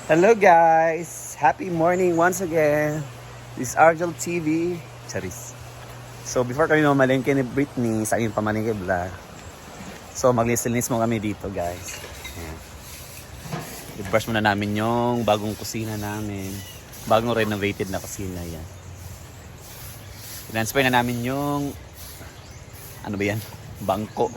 Hello guys! Happy morning once again! This is Argel TV. Charis. So before kami mamalengke ni Britney sa aming pamalengke vlog. So maglinis mo kami dito guys. Ayan. I-brush muna namin yung bagong kusina namin. Bagong renovated na kusina yan. Transfer na namin yung ano ba yan? Bangko.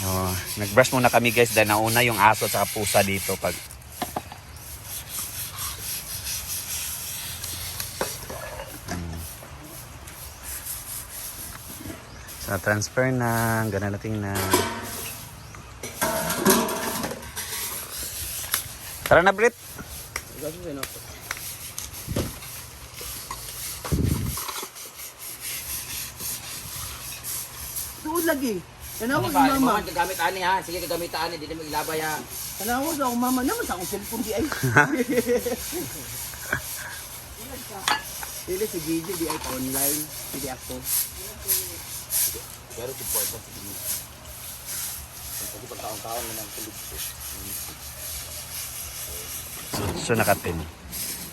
Oh, nag-brush muna kami guys dahil nauna yung aso at pusa dito pag So transfer na, ganalating na. Tara na Brit. Tuod lagi. Tanawag Ano ba? si mama. Mama, gagamit ani ha. Sige, gagamit ani. Dili mo ilabay ha. Tanawag sa akong mama. Naman sa akong cellphone di ay. Dili si Gigi di ay online. Di ako. Pero support sa sige. Kasi pagkaon-kaon na ng kulit ko. So nakatin.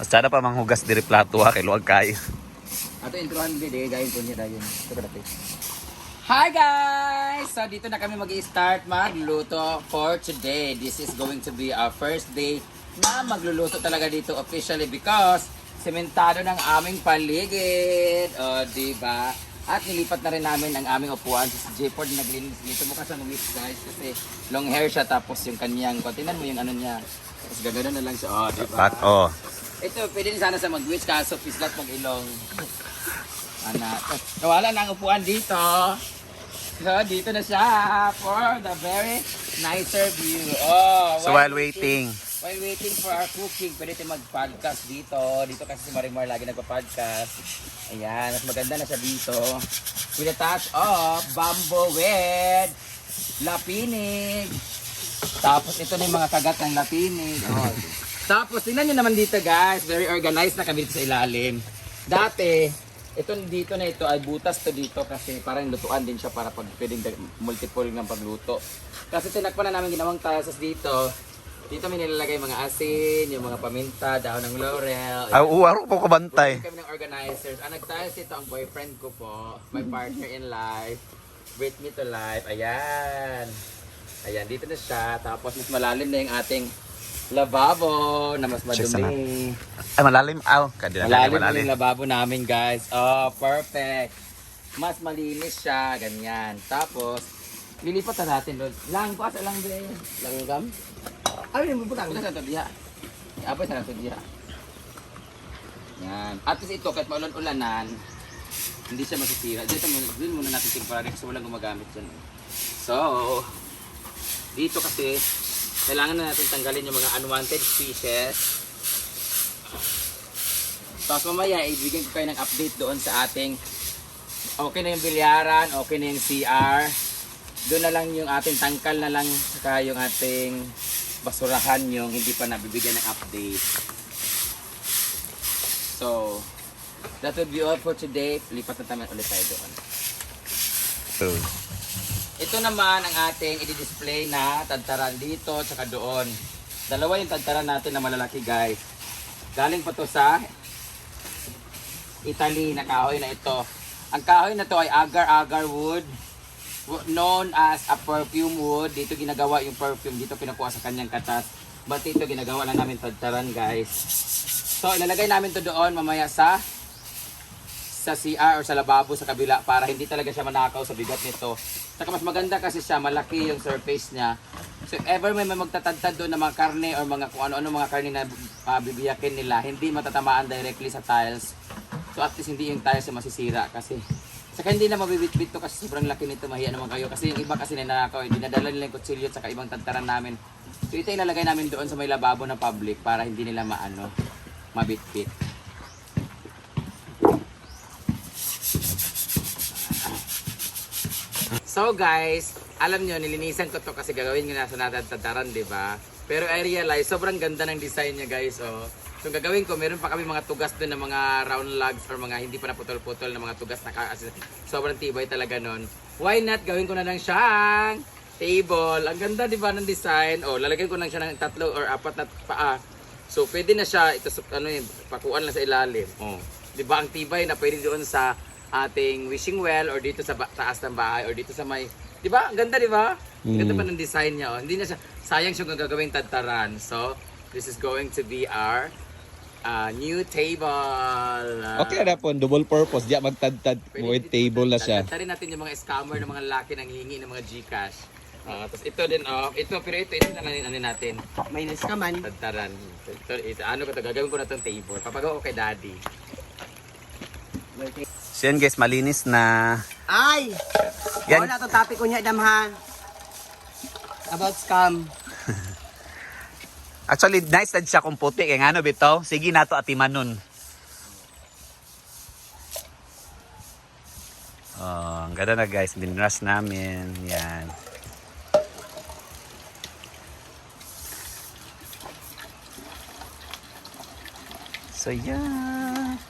Mas tsada pa manghugas diri plato ha kay luwag kayo. Ato introhan din gayon ko niya dayon. Ito ka dati. Hi guys! So dito na kami mag-i-start magluto for today. This is going to be our first day na magluluto talaga dito officially because sementado ng aming paligid. O, diba? At nilipat na rin namin ang aming upuan. Si J-Ford naglinis dito. Mukha siyang whip guys kasi long hair siya tapos yung kanyang, tingnan mo yung ano niya. Tapos gagano na lang siya. O, diba? Pat oh. Ito, pwede din sana sa mag-witch kaso pislat mag-ilong. Nawala na ang upuan dito. So, dito na siya for the very nicer view. Oh, So while waiting. While waiting for our cooking, pwede tayo mag-podcast dito. Dito kasi si Marimar lagi nagpa-podcast. Ayan, mas maganda na siya dito. With a touch of bamboo with lapinig. Tapos ito na yung mga kagat ng lapinig. Oh. Tapos tingnan nyo naman dito guys, very organized na kami dito sa ilalim. Dati, ito dito na ito ay butas to dito kasi parang lutuan din siya para pag pwedeng multiple ng pagluto. Kasi tinakpan na namin ginawang tiles dito. Dito may nilalagay mga asin, yung mga paminta, dahon ng laurel. Aro po kabantay. Kami ng organizers. Ang nag-tiles ito ang boyfriend ko po, my partner in life. Bring me to life. Ayan. Ayan, dito na siya. Tapos mas malalim na yung ating lababo na mas madumi. Ay malalim Malalim na yung lababo namin guys. Oh, perfect. Mas malinis siya, ganyan. Tapos, lilipat na natin doon. Langpas lang din. Langgam? Ay, hindi mo putang. Sa ito diha. Abay sa ito diha. Yan. At least ito, kahit maulan-ulanan, hindi siya masisira. Dito muna natin temporary kasi walang gumagamit dyan. So, dito kasi, kailangan na natin tanggalin yung mga unwanted species. Tapos mamaya, ibigyan ko kayo ng update doon sa ating okay na yung bilyaran, okay na yung CR. Doon na lang yung ating tangkal na lang saka yung ating basurahan yung hindi pa nabibigyan ng update. So, that would be all for today. Lipat na tayo ulit tayo doon. So, Ito naman ang ating i-display na tadtaran dito tsaka doon. Dalawa yung tadtaran natin na malalaki guys. Galing pa to sa Italy na kahoy na ito. Ang kahoy na to ay agar-agar wood, known as a perfume wood. Dito ginagawa yung perfume, dito pinakuha sa kanyang katas. But dito ginagawa lang namin tadtaran guys. So ilalagay namin to doon mamaya sa CR or sa lababo sa kabila para hindi talaga siya manakaw sa bigat nito. Saka mas maganda kasi siya, malaki yung surface niya. So if ever may magtatadtad doon na mga karne or mga kung ano-ano mga karne na bibiyakin nila, hindi matatamaan directly sa tiles. So at least hindi yung tiles yung masisira kasi saka hindi na mabibit-bit to kasi sobrang laki nito, mahiya naman kayo. Kasi yung iba kasi ninanakaw, dinadala nila yung kutsilyo at saka ibang tadtaran namin. So ito ilalagay namin doon sa may lababo na public para hindi nila mabit-bit. So guys, alam nyo, nilinisan ko to kasi gagawin nga sa natadtaran, di ba? Pero I realize, sobrang ganda ng design niya guys. Oh. So gagawin ko, meron pa kami mga tugas doon na mga round logs or mga hindi pa naputol-putol na mga tugas na sobrang tibay talaga nun. Why not gawin ko na lang siyang table. Ang ganda, di ba, ng design? Oh, lalagyan ko lang siya ng 3 or 4 na paa. So, pwede na siya, ito, ano yun, pakuan lang sa ilalim. Oh. Di ba, ang tibay na pwede doon sa ating wishing well or dito sa taas ng bahay or dito sa may, di ba? Ang ganda, di ba? Ang ganda pa ng design niya. Oh. Hindi na siya, sayang siya kung gagawing tadtaran. So, this is going to be our new table. Okay na po, double purpose. Diya magtad-tad. Void table na siya. Tadtarin natin yung mga scammer ng mga laki nang hihingi ng mga Gcash. Tapos ito din, ito na lang ano natin. Minus ka man. Tadtaran. Ito, ano ko to, gagawin ko na tong table. Papagawa ko kay daddy. So yan guys, malinis na. Ay! Yan. Wala to topic ko niya, damhan. About scam. Actually, nice na siya kung puti. Kaya nga ano, bitaw? Sige na to atiman nun. Oh, ang ganda na guys. Dinrush namin. Yan. So, yan.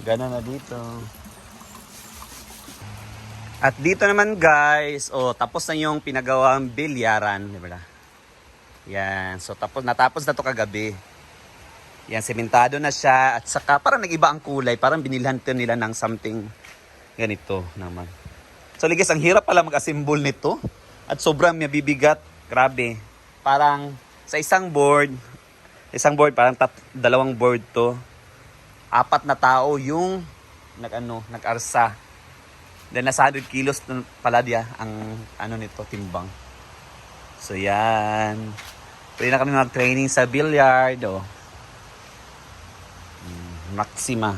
Gana na dito. At dito naman guys, tapos na yung pinagawang bilyaran. Di ba? Yan. So, natapos na to kagabi. Yan, sementado na siya. At saka, parang nag-iba ang kulay. Parang binilhan to nila ng something ganito naman. So, guys, ang hirap pala mag-assemble nito. At sobrang mabibigat. Grabe. Parang sa isang board, parang 2 board to. 4 na tao yung nag-arsa. Then, nasa 100 kilos pala diya ang nito, timbang. So, yan. Pwede na kami mag-training sa billiard. Maxima.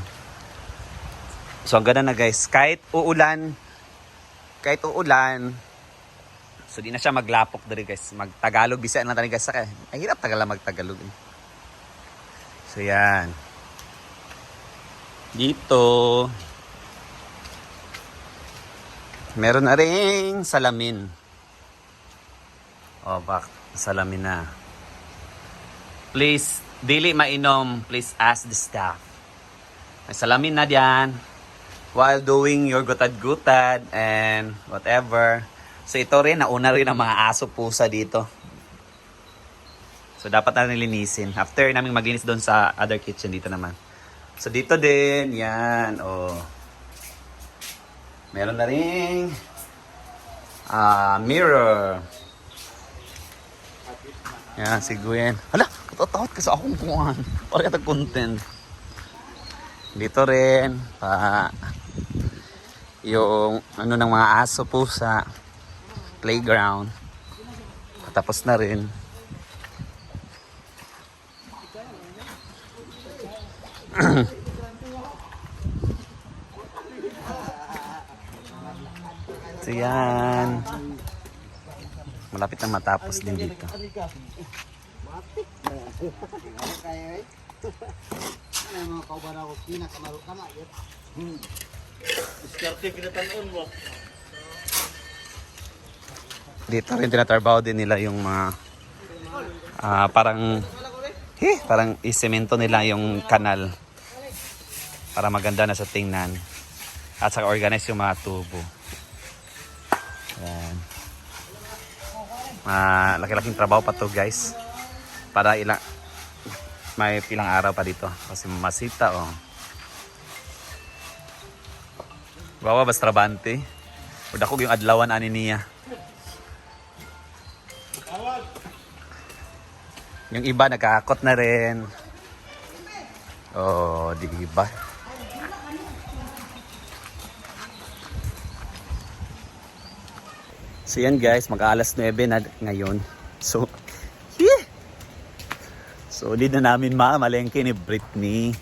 So, ang ganda na guys. Kahit uulan, so di na siya maglapok dali guys. Magtagalog, bisaya lang tayo guys. Ay, hirap tagala magtagalog. So, yan. Dito, meron na ring salamin. Salamin na. Please, dili mainom. Please ask the staff. May salamin na diyan. While doing your gutad-gutad and whatever. So ito rin, nauna rin ang mga aso pusa dito. So dapat na nilinisin. After namin maglinis doon sa other kitchen dito naman. So dito din, yan. Meron na rin mirror. Yan, si Gwen. Hala, katatakot ka sa akong kuhan. Para katag content. Dito rin, yung ng mga aso pusa. Playground. Tapos na rin. So yan. Malapit na matapos din dito. Dito rin tinatrabaho din nila yung mga parang isemento nila yung kanal para maganda na sa tingnan at saka organize yung mga tubo. Yan. Laki-laking trabaho pa to guys para may pilang araw pa dito kasi masita bawa bas trabante udah ko yung adlawan ani niya. Yung iba nagkakakot na rin. Di ba? So yan guys, mag-alas 9 na ngayon. So, solid na namin malengke ni Britney.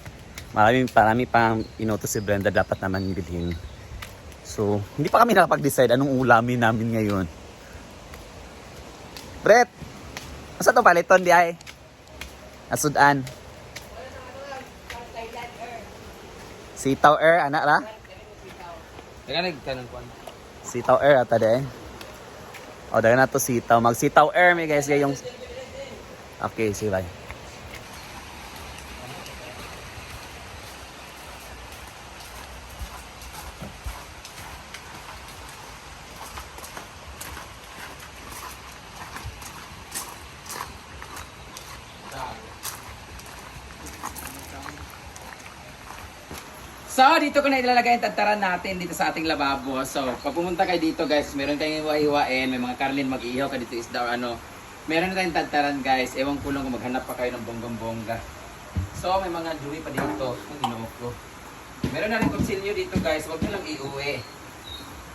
Marami pang inutos si Brenda dapat naman bilhin. So, hindi pa kami nakapag-decide anong ulamin namin ngayon. Brett! Masa itong paliton di ay? Asudan. Sitaw air, anak ra? Sitaw air ata de. Dagan na to sitaw. Mag-sitaw air may guys yung... Okay, sige bye. So, dito ko na ilalagay yung tantaran natin dito sa ating lababo. So, pag pumunta kayo dito guys, meron kayong iwa-iwain, may mga karlin mag-ihaw ka dito isda or ano. Meron na tayong tantaran guys. Ewan ko lang kung maghanap pa kayo ng bonggang-bongga. So, may mga dewy pa dito. Ang ginoo ko. Meron na rin kutsilyo dito guys. Huwag nyo lang iuwi.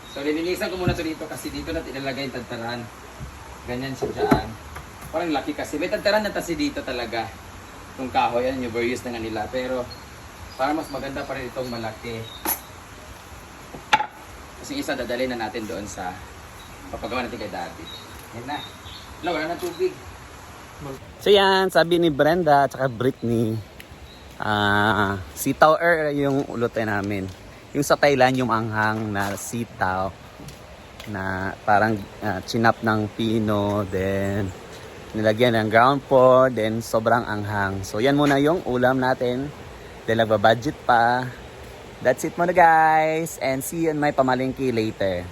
So, linilisan ko muna to dito kasi dito natin ilalagay yung tantaran. Ganyan siya dyan. Parang laki kasi. May tantaran na kasi dito talaga. Itong kahoy, yan yung various na nga nila. Pero, para mas maganda pa rin itong malaki. Kasi isa dadalhin na natin doon sa papagawa natin kay Daddy. Yan na. Wala na tubig. So yan, sabi ni Brenda at saka Britney, sitaw yung ulutin namin. Yung sa Thailand, yung anghang na sitaw na parang chinap ng pino, then nilagyan ng ground pork, then sobrang anghang. So yan muna yung ulam natin. Dahil nagbabudget pa. That's it muna guys. And see you in my pamalingki later.